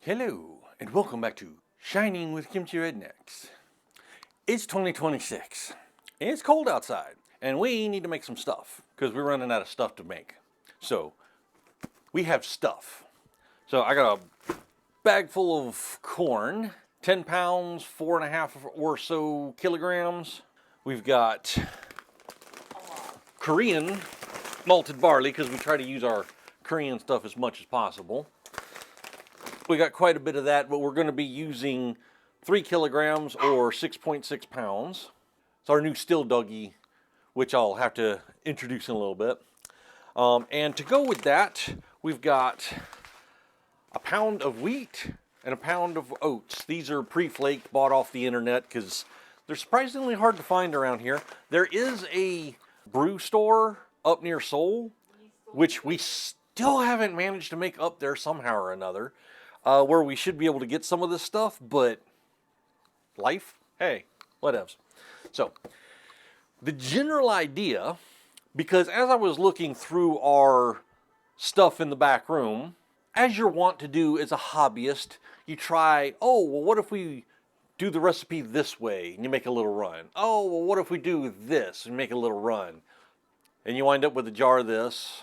Hello, and welcome back to Shining with KimchiRednecks. It's 2026, and it's cold outside, and we need to make some stuff, because we're running out of stuff to make. So, we have stuff. So, I got a bag full of corn, 10 pounds, 4.5 or so kilograms. We've got Korean malted barley, because we try to use our Korean stuff as much as possible. We got quite a bit of that, but we're going to be using 3 kilograms or 6.6 pounds. It's our new still doggy, which I'll have to introduce in a little bit. And to go with that, we've got a pound of wheat and a pound of oats. These are pre-flaked, bought off the internet because they're surprisingly hard to find around here. There is a brew store up near Seoul, which we still haven't managed to make up there somehow or another. Where we should be able to get some of this stuff, but life, hey, whatevs. So, the general idea, because as I was looking through our stuff in the back room, as you're wont to do as a hobbyist, you try, oh, well, what if we do the recipe this way, and you make a little run. Oh, well, what if we do this, and make a little run. And you wind up with a jar of this,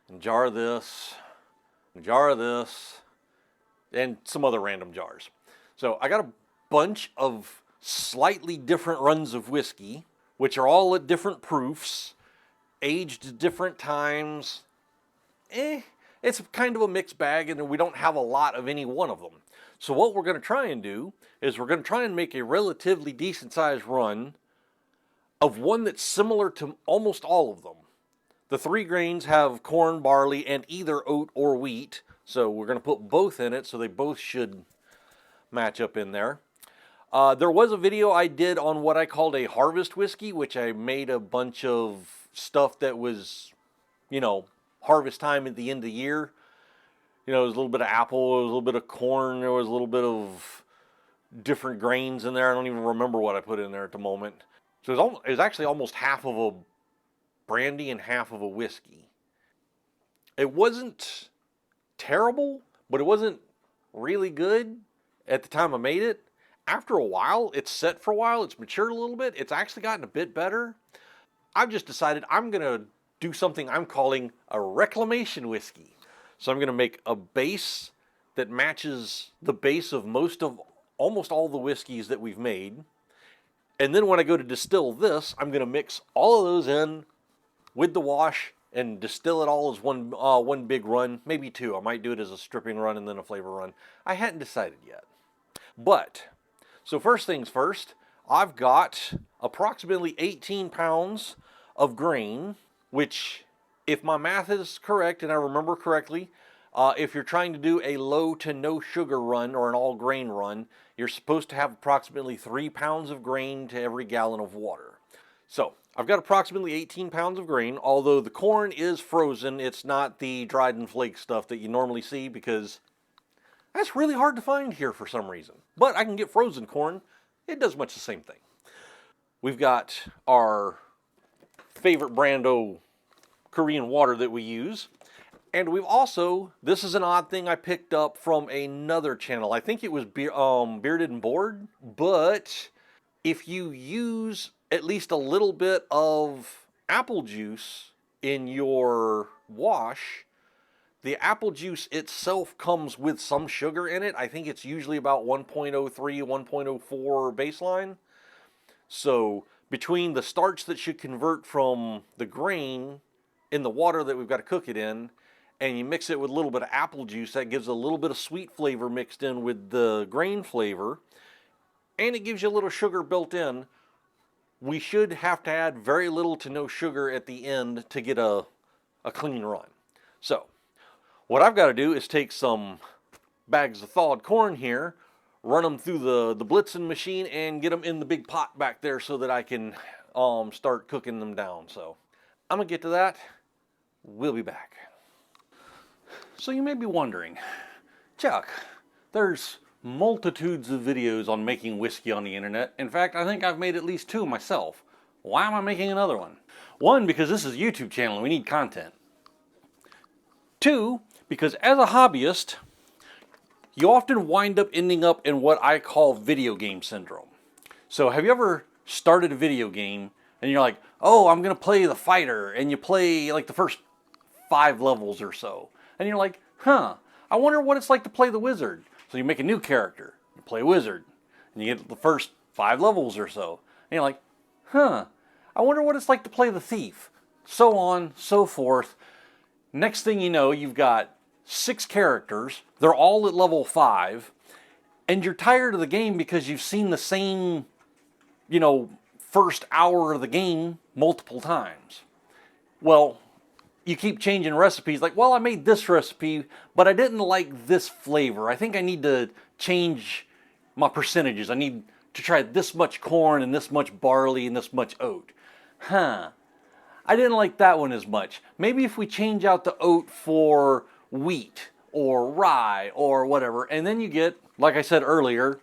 and a jar of this, and a jar of this, and some other random jars. So I got a bunch of slightly different runs of whiskey, which are all at different proofs, aged at different times. It's kind of a mixed bag, and we don't have a lot of any one of them. So what we're going to try and do is we're going to try and make a relatively decent sized run of one that's similar to almost all of them. The 3 grains have corn, barley, and either oat or wheat. So we're going to put both in it, so they both should match up in there. There was a video I did on what I called a harvest whiskey, which I made a bunch of stuff that was, harvest time at the end of the year. There was a little bit of apple, there was a little bit of corn, there was a little bit of different grains in there. I don't even remember what I put in there at the moment. So it was actually almost half of a brandy and half of a whiskey. It wasn't terrible, but it wasn't really good at the time I made it. After a while, it's set for a while, it's matured a little bit, it's actually gotten a bit better. I've just decided I'm going to do something I'm calling a reclamation whiskey. So I'm going to make a base that matches the base of almost all the whiskeys that we've made. And then when I go to distill this, I'm going to mix all of those in with the wash and distill it all as one big run, maybe 2. I might do it as a stripping run and then a flavor run. I hadn't decided yet. So first things first, I've got approximately 18 pounds of grain, which, if my math is correct and I remember correctly, if you're trying to do a low to no sugar run or an all grain run, you're supposed to have approximately 3 pounds of grain to every gallon of water. So, I've got approximately 18 pounds of grain, although the corn is frozen. It's not the dried and flake stuff that you normally see because that's really hard to find here for some reason. But I can get frozen corn. It does much the same thing. We've got our favorite brand of Korean water that we use. And we've also, this is an odd thing I picked up from another channel. I think it was Bearded and Bored. But if you use at least a little bit of apple juice in your wash, the apple juice itself comes with some sugar in it. I think it's usually about 1.03, 1.04 baseline. So between the starch that should convert from the grain in the water that we've got to cook it in, and you mix it with a little bit of apple juice, that gives a little bit of sweet flavor mixed in with the grain flavor, and it gives you a little sugar built in. We should have to add very little to no sugar at the end to get a clean run. So, what I've got to do is take some bags of thawed corn here, run them through the blitzing machine, and get them in the big pot back there so that I can start cooking them down. So, I'm going to get to that. We'll be back. So you may be wondering, Chuck, there's multitudes of videos on making whiskey on the internet. In fact, I think I've made at least 2 myself. Why am I making another one? 1, because this is a YouTube channel and we need content. 2, because as a hobbyist, you often wind up ending up in what I call video game syndrome. So have you ever started a video game and you're like, oh, I'm going to play the fighter, and you play like the first 5 levels or so, and you're like, huh, I wonder what it's like to play the wizard. So you make a new character, you play wizard, and you get the first 5 levels or so, and you're like, huh, I wonder what it's like to play the thief. So on, so forth. Next thing you know, you've got 6 characters, they're all at level 5, and you're tired of the game because you've seen the same, first hour of the game multiple times. Well, you keep changing recipes, like, well, I made this recipe, but I didn't like this flavor. I think I need to change my percentages. I need to try this much corn and this much barley and this much oat. Huh. I didn't like that one as much. Maybe if we change out the oat for wheat or rye or whatever, and then you get, like I said earlier,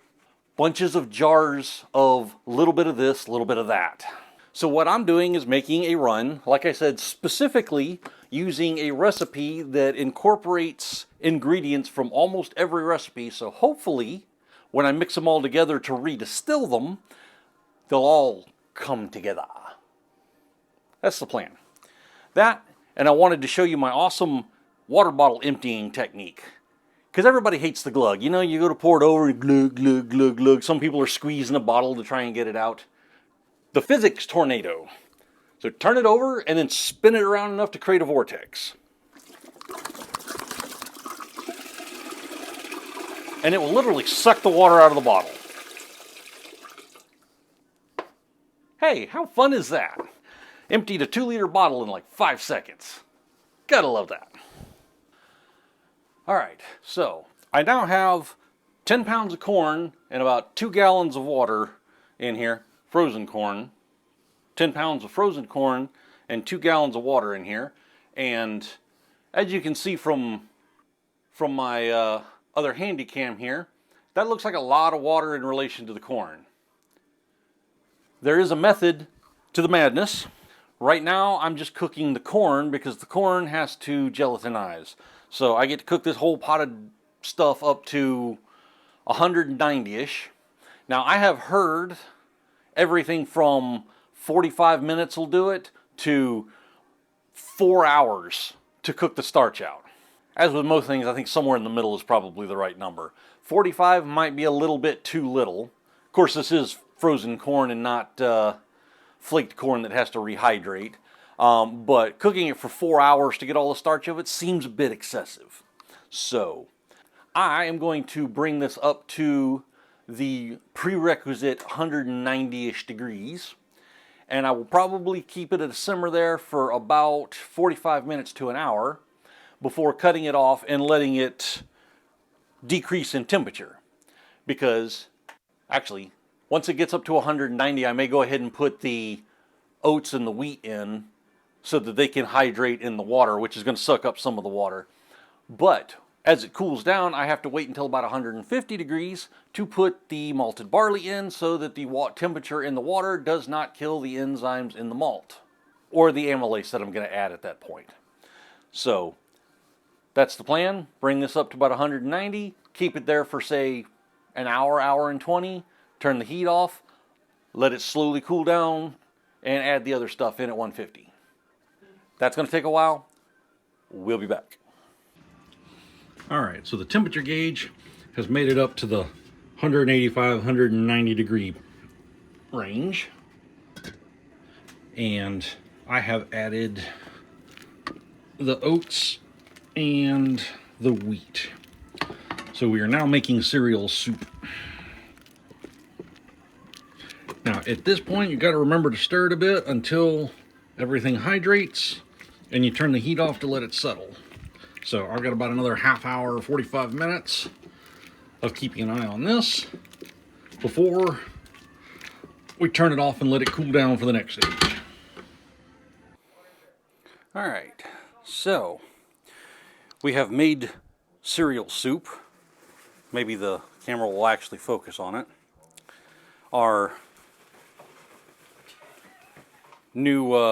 bunches of jars of a little bit of this, a little bit of that. So what I'm doing is making a run, like I said, specifically using a recipe that incorporates ingredients from almost every recipe. So hopefully, when I mix them all together to redistill them, they'll all come together. That's the plan. That, and I wanted to show you my awesome water bottle emptying technique. Because everybody hates the glug. You go to pour it over and glug, glug, glug, glug. Some people are squeezing a bottle to try and get it out. The physics tornado. So turn it over and then spin it around enough to create a vortex. And it will literally suck the water out of the bottle. Hey, how fun is that? Emptied a 2-liter bottle in like 5 seconds. Gotta love that. Alright, so I now have 10 pounds of corn and about 2 gallons of water in here. Frozen corn. 10 pounds of frozen corn and 2 gallons of water in here. And as you can see from my other handy cam here, that looks like a lot of water in relation to the corn. There is a method to the madness. Right now I'm just cooking the corn because the corn has to gelatinize. So I get to cook this whole pot of stuff up to 190-ish. Now I have heard everything from 45 minutes will do it to 4 hours to cook the starch out. As with most things, I think somewhere in the middle is probably the right number. 45 might be a little bit too little. Of course, this is frozen corn and not flaked corn that has to rehydrate. But cooking it for 4 hours to get all the starch of it seems a bit excessive. So I am going to bring this up to the prerequisite 190-ish degrees. And I will probably keep it at a simmer there for about 45 minutes to an hour before cutting it off and letting it decrease in temperature. Because, actually, once it gets up to 190, I may go ahead and put the oats and the wheat in so that they can hydrate in the water, which is going to suck up some of the water. But as it cools down, I have to wait until about 150 degrees to put the malted barley in so that the temperature in the water does not kill the enzymes in the malt or the amylase that I'm going to add at that point. So that's the plan. Bring this up to about 190, keep it there for say an hour, hour and 20, turn the heat off, let it slowly cool down, and add the other stuff in at 150. That's going to take a while. We'll be back. Alright, so the temperature gauge has made it up to the 185, 190 degree range. And I have added the oats and the wheat. So we are now making cereal soup. Now at this point you got to remember to stir it a bit until everything hydrates and you turn the heat off to let it settle. So I've got about another half hour, 45 minutes of keeping an eye on this before we turn it off and let it cool down for the next stage. Alright, so we have made cereal soup. Maybe the camera will actually focus on it. Our new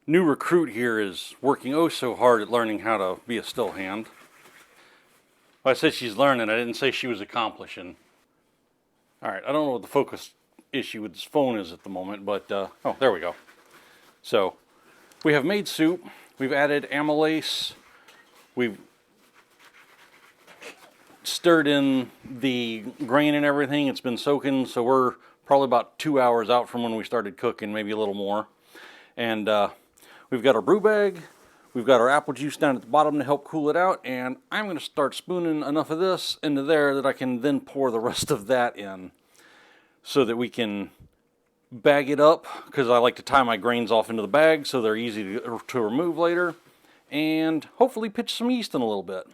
recruit here is working oh so hard at learning how to be a still hand. Well, I said she's learning. I didn't say she was accomplishing. All right, I don't know what the focus issue with this phone is at the moment, but oh, there we go. So we have made soup. We've added amylase. We've stirred in the grain and everything. It's been soaking, so we're probably about 2 hours out from when we started cooking, maybe a little more. And we've got our brew bag. We've got our apple juice down at the bottom to help cool it out, and I'm going to start spooning enough of this into there that I can then pour the rest of that in so that we can bag it up, because I like to tie my grains off into the bag so they're easy to remove later, and hopefully pitch some yeast in a little bit.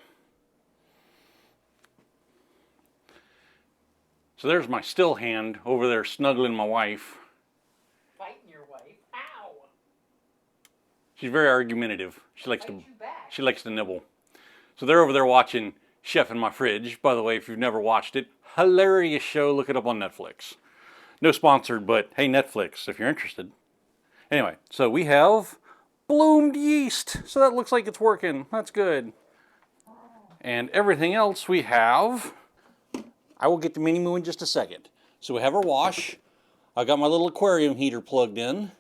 So there's my still hand over there snuggling my wife. Fighting your wife? Ow! She's very argumentative. She likes to nibble. So they're over there watching Chef in My Fridge. By the way, if you've never watched it, hilarious show. Look it up on Netflix. No sponsored, but hey, Netflix, if you're interested. Anyway, so we have bloomed yeast. So that looks like it's working. That's good. And everything else we have, I will get to Mini Moo in just a second. So we have our wash. I got my little aquarium heater plugged in.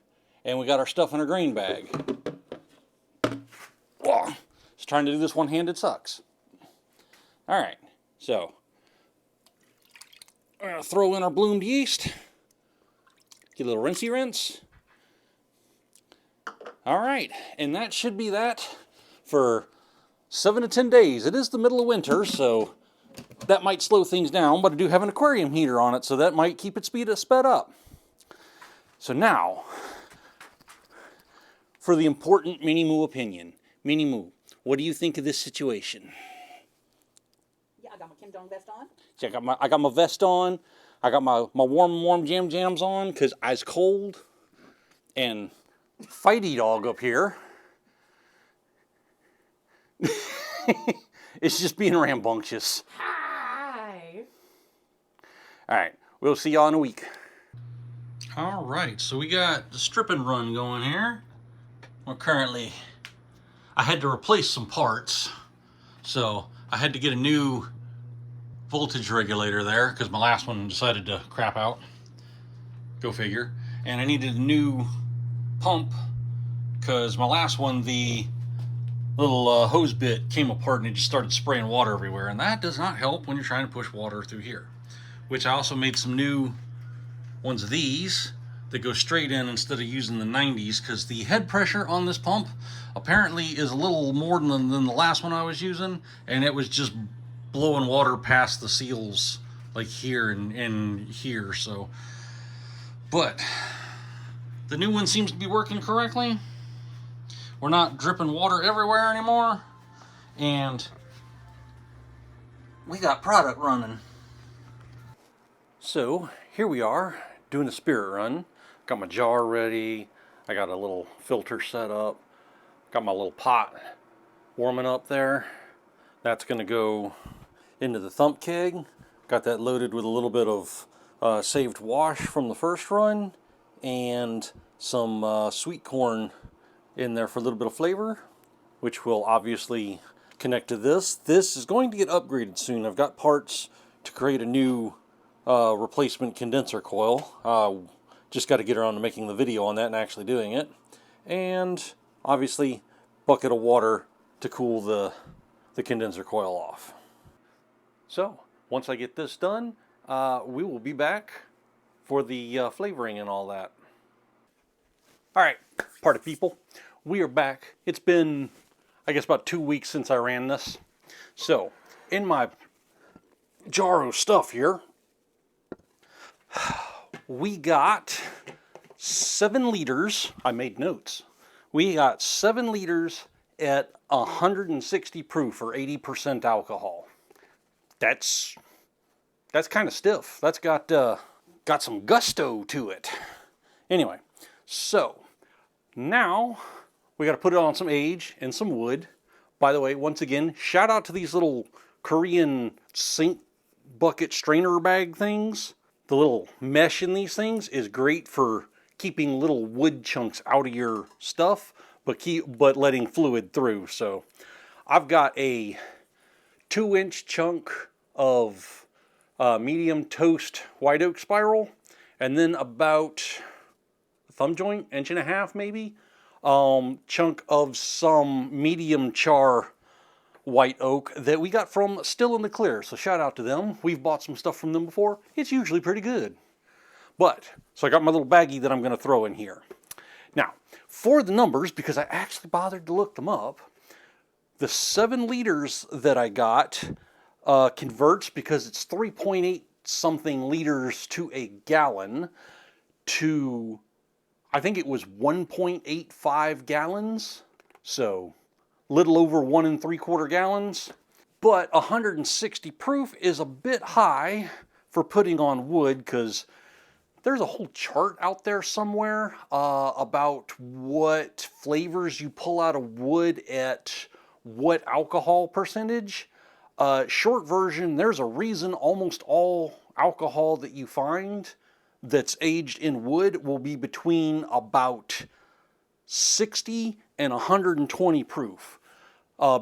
And we got our stuff in our grain bag. Just trying to do this one-handed sucks. All right, so we're gonna throw in our bloomed yeast. Get a little rinsey rinse. All right, and that should be that for 7 to 10 days. It is the middle of winter, so that might slow things down, but I do have an aquarium heater on it, so that might keep it sped up. So now, for the important Mini Moo opinion. Mini Moo, what do you think of this situation? Yeah, I got my Kim Jong vest on. See, I got my vest on. I got my warm jams on because I's cold. And Fighty Dog up here it's just being rambunctious. Hi. All right, we'll see y'all in a week. All right, so we got the stripping run going here. We're currently, I had to replace some parts, so I had to get a new voltage regulator there because my last one decided to crap out. Go figure. And I needed a new pump because my last one, the little hose bit came apart and it just started spraying water everywhere, and that does not help when you're trying to push water through here. Which I also made some new ones of these that go straight in instead of using the 90s, because the head pressure on this pump apparently is a little more than the last one I was using, and it was just blowing water past the seals like here and here. So, but the new one seems to be working correctly. We're not dripping water everywhere anymore, and we got product running. So here we are doing the spirit run. Got my jar ready. I got a little filter set up. Got my little pot warming up there. That's going to go into the thump keg. Got that loaded with a little bit of saved wash from the first run and some sweet corn in there for a little bit of flavor, which will obviously connect to this. This is going to get upgraded soon. I've got parts to create a new replacement condenser coil. Just got to get around to making the video on that and actually doing it. And obviously, bucket of water to cool the condenser coil off. So, once I get this done, we will be back for the flavoring and all that. Alright, party people, we are back. It's been, I guess, about 2 weeks since I ran this. So, in my jar of stuff here, we got 7 liters. I made notes. We got 7 liters at 160 proof or 80% alcohol. That's kind of stiff. That's got some gusto to it. Anyway, so now we got to put it on some age and some wood. By the way, once again, shout out to these little Korean sink bucket strainer bag things. The little mesh in these things is great for keeping little wood chunks out of your stuff, but letting fluid through. So I've got a 2-inch chunk of medium toast white oak spiral, and then about a thumb joint, 1.5 inch maybe, chunk of some medium char white oak that we got from Still in the Clear. So shout out to them. We've bought some stuff from them before. It's usually pretty good. But, so I got my little baggie that I'm going to throw in here. Now, for the numbers, because I actually bothered to look them up, the 7 liters that I got converts, because it's 3.8 something liters to a gallon, to, I think it was 1.85 gallons. So, little over 1 3/4 gallons. But 160 proof is a bit high for putting on wood, because there's a whole chart out there somewhere about what flavors you pull out of wood at what alcohol percentage. Short version, there's a reason almost all alcohol that you find that's aged in wood will be between about 60 and 120 proof.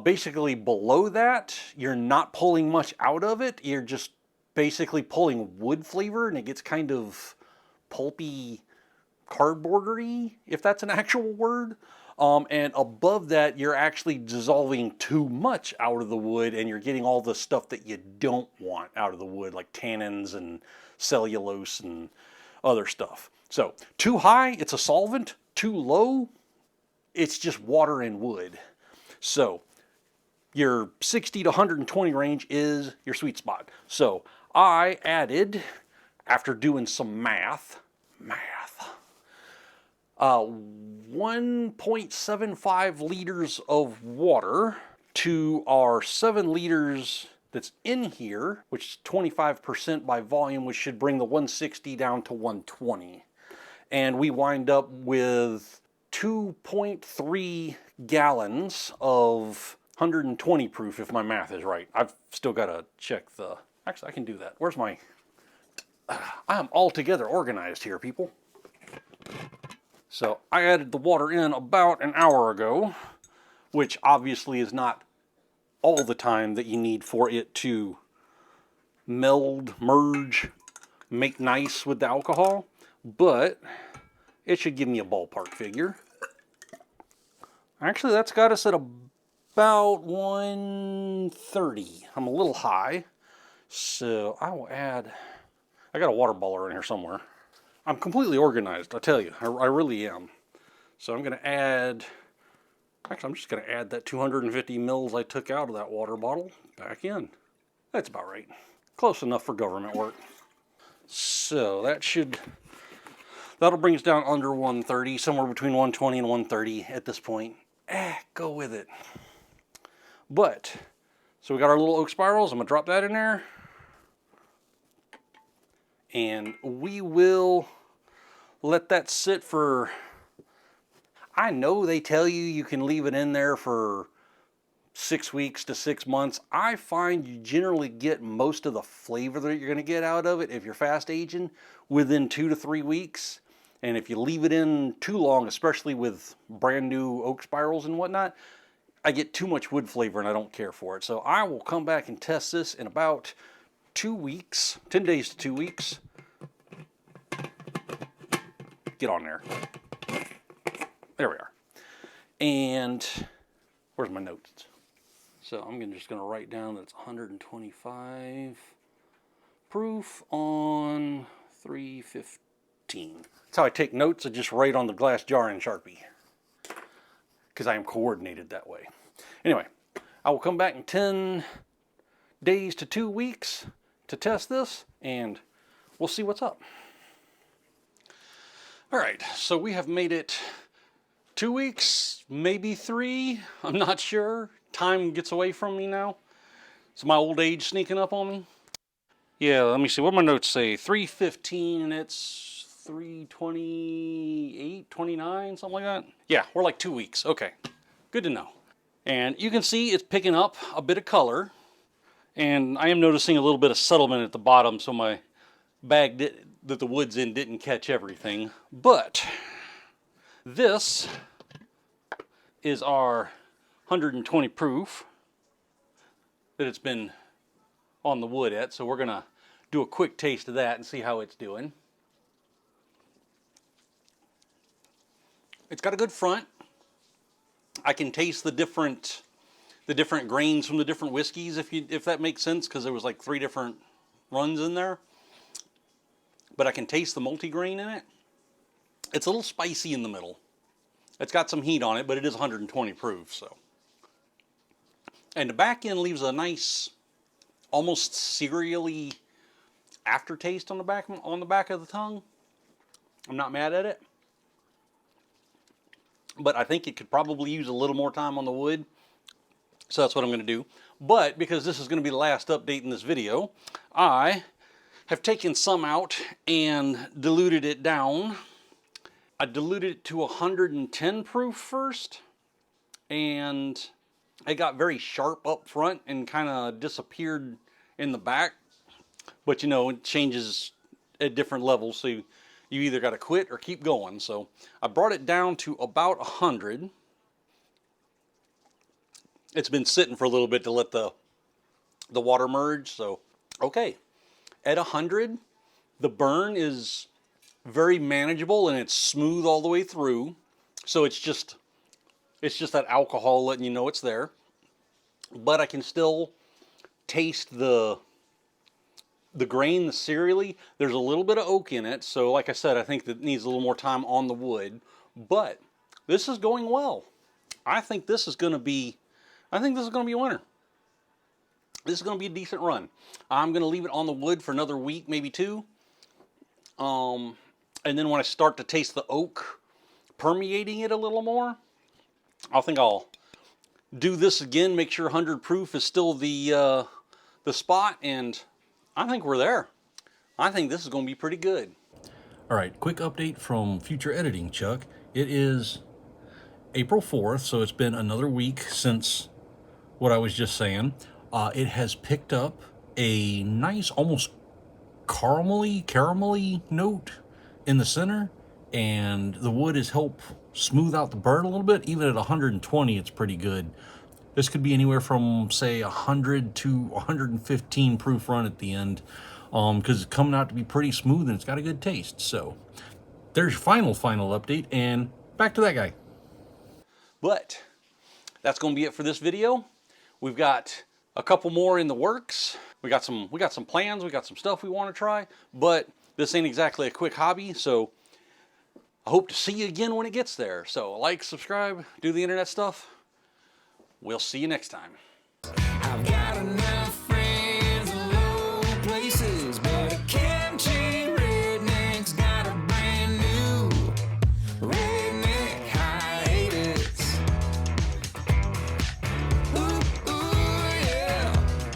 Basically below that, you're not pulling much out of it. You're just basically pulling wood flavor, and it gets kind of pulpy, cardboardery, if that's an actual word. And above that, you're actually dissolving too much out of the wood, and you're getting all the stuff that you don't want out of the wood, like tannins and cellulose and other stuff. So, too high, it's a solvent. Too low, it's just water and wood. So, your 60 to 120 range is your sweet spot. So, I added, after doing some math, 1.75 liters of water to our 7 liters that's in here, which is 25% by volume, which should bring the 160 down to 120. And we wind up with 2.3 gallons of 120 proof, if my math is right. I've still got to check the... Actually, I can do that. Where's my... I'm altogether organized here, people. So I added the water in about an hour ago, which obviously is not all the time that you need for it to meld, merge, make nice with the alcohol, but it should give me a ballpark figure. Actually, that's got us at about 130. I'm a little high, so I will add... I got a water baller in here somewhere. I'm completely organized, I tell you. I really am. So I'm going to add... Actually, I'm just going to add that 250 mils I took out of that water bottle back in. That's about right. Close enough for government work. So that should... That'll bring us down under 130, somewhere between 120 and 130 at this point. Go with it. But, so we got our little oak spirals. I'm going to drop that in there. And we will let that sit for... I know they tell you you can leave it in there for 6 weeks to 6 months. I find you generally get most of the flavor that you're going to get out of it if you're fast aging within 2 to 3 weeks. And if you leave it in too long, especially with brand new oak spirals and whatnot, I get too much wood flavor and I don't care for it. So I will come back and test this in about 2 weeks, 10 days to 2 weeks. Get on there. There we are. And where's my notes? So I'm just going to write down that it's 125 proof on 315. That's how I take notes. I just write on the glass jar in Sharpie, because I am coordinated that way. Anyway, I will come back in 10 days to 2 weeks to test this, and we'll see what's up. All right, so we have made it 2 weeks, maybe 3. I'm not sure. Time gets away from me now. Is my old age sneaking up on me? Yeah, let me see. What do my notes say? 315, and it's 328, 29, something like that. Yeah, we're like 2 weeks. Okay, good to know. And you can see it's picking up a bit of color. And I am noticing a little bit of settlement at the bottom, so my bag that the wood's in didn't catch everything. But this is our 120 proof. that it's been on the wood at, so we're gonna do a quick taste of that and see how it's doing. It's got a good front. I can taste the different grains from the different whiskeys, if that makes sense, because there was like 3 different runs in there. But I can taste the multi-grain in it. It's a little spicy in the middle. It's got some heat on it, but it is 120 proof, so. And the back end leaves a nice, almost cereally aftertaste on the back of the tongue. I'm not mad at it. But I think it could probably use a little more time on the wood. So that's what I'm going to do. But because this is going to be the last update in this video, I have taken some out and diluted it down. I diluted it to 110 proof first. And it got very sharp up front and kind of disappeared in the back. But you know, it changes at different levels. So you either got to quit or keep going. So I brought it down to about 100. It's been sitting for a little bit to let the water merge. So, okay. At 100, the burn is very manageable and it's smooth all the way through. So it's just that alcohol letting you know it's there. But I can still taste the grain, the cereally. There's a little bit of oak in it. So like I said, I think that needs a little more time on the wood. But this is going well. I think this is going to be a winner. This is going to be a decent run. I'm going to leave it on the wood for another week, maybe 2. And then when I start to taste the oak permeating it a little more, I think I'll do this again, make sure 100 proof is still the spot, and I think we're there. I think this is going to be pretty good. All right, quick update from future editing, Chuck. It is April 4th, so it's been another week since what I was just saying. It has picked up a nice, almost caramelly note in the center, and the wood has helped smooth out the burn a little bit. Even at 120, it's pretty good. This could be anywhere from, say, 100 to 115 proof run at the end, because it's coming out to be pretty smooth and it's got a good taste. So there's your final update, and back to that guy. But that's going to be it for this video. We've got a couple more in the works. We got some plans. We got some stuff we want to try. But this ain't exactly a quick hobby, so I hope to see you again when it gets there. So like, subscribe, do the internet stuff. We'll see you next time. I've got enough friends in low places.